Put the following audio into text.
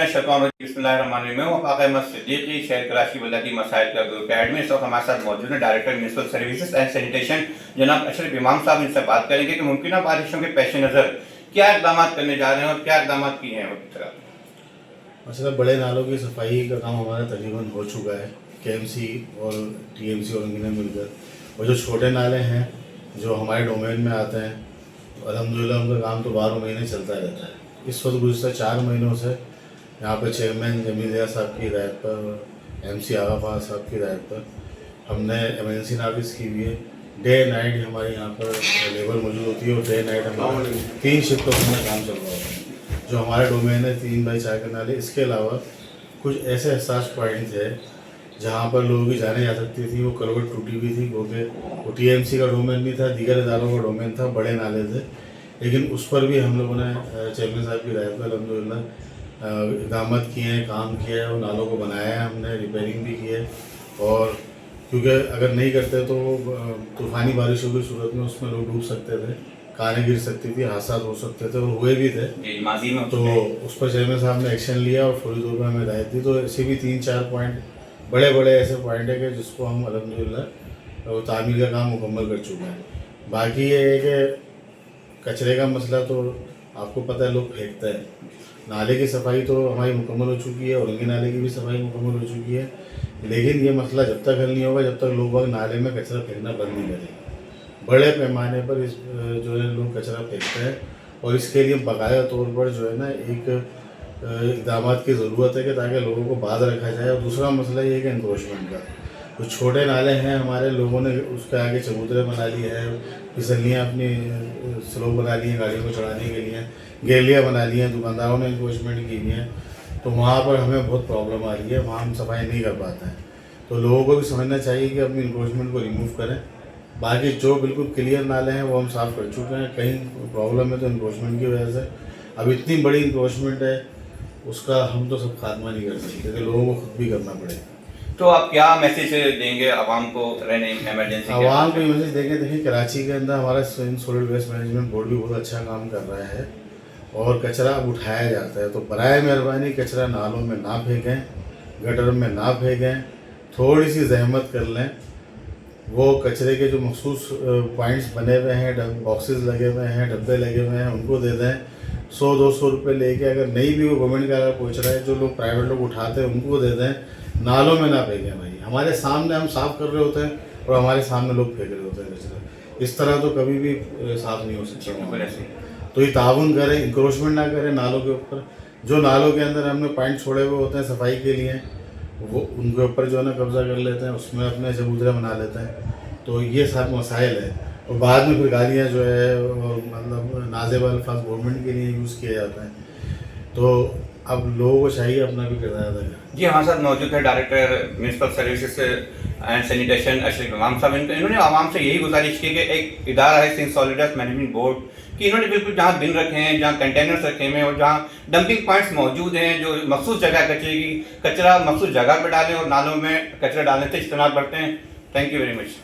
बिस्मिल्लाहिर्रहमानिर्रहीम। मैं वफाक अहमद सिद्दीकी, शहर कराची बलदी मसाइल का ग्रुप एडमिन। इस वक्त हमारे साथ मौजूद हैं director municipal services and sanitation जनाब अशरफ इमाम साहब। इनसे बात करेंगे कि मुमकिन बारिशों के पेश नज़र क्या इकदाम करने जा रहे हैं और क्या इकदाम किए हैं उनकी तरफ। मसला बड़े नालों की सफाई का काम हमारा तकरीबन हो चुका है, केएमसी और टीएमसी और उनकी मिलकर। और जो छोटे नाले हैं जो हमारे डोमेन में आते हैं, अल्हम्दुलिल्लाह उनका काम तो 12 महीने चलता रहता है। इस वक्त गुज़श्ता 4 महीनों से यहाँ पर चेयरमैन जमील दिया साहब की हिदायत पर, एमसी आगा खान साहब की हिदायत पर हमने एमरजेंसी नाफिज की हुई है। डे नाइट हमारे यहाँ पर लेबर मौजूद होती है और डे नाइट हमारा 3 शिफ्टों में काम चल रहा होता है। जो हमारे डोमेन है 3x4 के नाले, इसके अलावा कुछ ऐसे हसास पॉइंट थे जहाँ पर लोगों की जाने जा सकती थी। वो करवट टूटी हुई थी क्योंकि वो टीएमसी का डोमेन भी था, दीगर इदारों का डोमेन था, बड़े नाले थे। लेकिन उस पर भी हम लोगों ने चेयरमैन साहब की हिदायत पर अल्हम्दुलिल्लाह इक़दाम किए हैं, काम किया है, उन नालों को बनाया है, हमने रिपेयरिंग भी की है। और क्योंकि अगर नहीं करते तो तूफ़ानी बारिशों की सूरत में उसमें लोग डूब सकते थे, कारें गिर सकती थी, हादसा हो सकते थे और हुए भी थे। तो उस पर चेयरमैन साहब ने एक्शन लिया और फौरी तौर पर हमें हिदायत दी। तो ऐसे भी 3-4 पॉइंट बड़े बड़े ऐसे पॉइंट है कि जिसको हम अल्हम्दुलिल्लाह तामीर का काम मुकम्मल कर चुके हैं। बाकी ये है कि कचरे का मसला तो आपको पता है, लोग फेंकते हैं। नाले की सफाई तो हमारी मुकम्मल हो चुकी है, औरंगी नाले की भी सफाई मुकम्मल हो चुकी है। लेकिन ये मसला जब तक हल नहीं होगा जब तक लोग नाले में कचरा फेंकना बंद नहीं करेंगे। बड़े पैमाने पर इस जो है लोग कचरा फेंकते हैं और इसके लिए बाकायदा तौर पर जो है ना एक इक़दाम की ज़रूरत है कि ताकि लोगों को बाज रखा जाए। और दूसरा मसला ये है कि इन्क्रोचमेंट का कुछ छोटे नाले हैं हमारे, लोगों ने उसके आगे चबूतरे बना लिए हैं, फिसलियाँ अपनी स्लोप बना ली हैं गाड़ियों को चढ़ाने के लिए, गैलियाँ बना ली हैं, दुकानदारों ने इंक्रोचमेंट की हुई हैं। तो वहाँ पर हमें बहुत प्रॉब्लम आ रही है, वहाँ हम सफाई नहीं कर पाते हैं। तो लोगों को भी समझना चाहिए कि अपनी इंक्रोचमेंट को रिमूव करें। बाकी जो बिल्कुल क्लियर नाले हैं वो हम साफ़ कर चुके हैं। कहीं प्रॉब्लम है तो इंक्रोचमेंट की वजह से, अब इतनी बड़ी इंक्रोचमेंट है उसका हम तो सब खात्मा नहीं कर सकते, क्योंकि लोगों को खुद भी करना पड़ेगा। तो आप क्या मैसेज देंगे आवाम को रहने इमरजेंसी? आवाम को मैसेज देंगे, देखिए कराची के अंदर हमारा सॉलिड वेस्ट मैनेजमेंट बोर्ड भी बहुत अच्छा काम कर रहा है और कचरा अब उठाया जाता है। तो बराए मेहरबानी कचरा नालों में ना फेंकें, गटर में ना फेंकें, थोड़ी सी जहमत कर लें। वो कचरे के जो मखसूस पॉइंट्स बने हुए हैं, बॉक्सेस लगे हुए हैं, डब्बे लगे हुए हैं, उनको दे दें। 100-200 रुपये लेके, अगर नहीं भी वो गवर्नमेंट का अगर पहुँच रहा है, जो लोग प्राइवेट लोग उठाते हैं उनको दे दें। नालों में ना फेंकें भाई, हमारे सामने हम साफ़ कर रहे होते हैं और हमारे सामने लोग फेंक रहे होते हैं कचरा। इस तरह तो कभी भी साफ़ नहीं हो सकता। तो ये ताउन करें, इंक्रोचमेंट ना करें नालों के ऊपर। जो नालों के अंदर हमने पॉइंट छोड़े हुए होते हैं सफाई के लिए, वो उनके ऊपर जो है ना कब्जा कर लेते हैं, उसमें अपने चबूतरे बना लेते हैं। तो ये सब मसाइल है और बाद में फिर गालियाँ जो है मतलब नाज़ेब अल्फाज गवर्नमेंट के लिए यूज़ किए जाते हैं। तो अब लोगों को चाहिए अपना भी किरदार अदा करें। जी हमारे साथ मौजूद है director municipal services and sanitation Ashraf इमाम साहब। इन्होंने आवाम से यही गुजारिश की कि एक इदारा है Sindh solid waste management board कि इन्होंने बिल्कुल जहाँ बिन रखे हैं, जहाँ कंटेनर्स रखे हुए हैं और जहाँ डंपिंग पॉइंट्स मौजूद हैं, जो मखसूस जगह कचरे की कचरा मखसूस जगह पर डालें और नालों में कचरा डालने से इज्तनाब करते हैं। Thank you very much.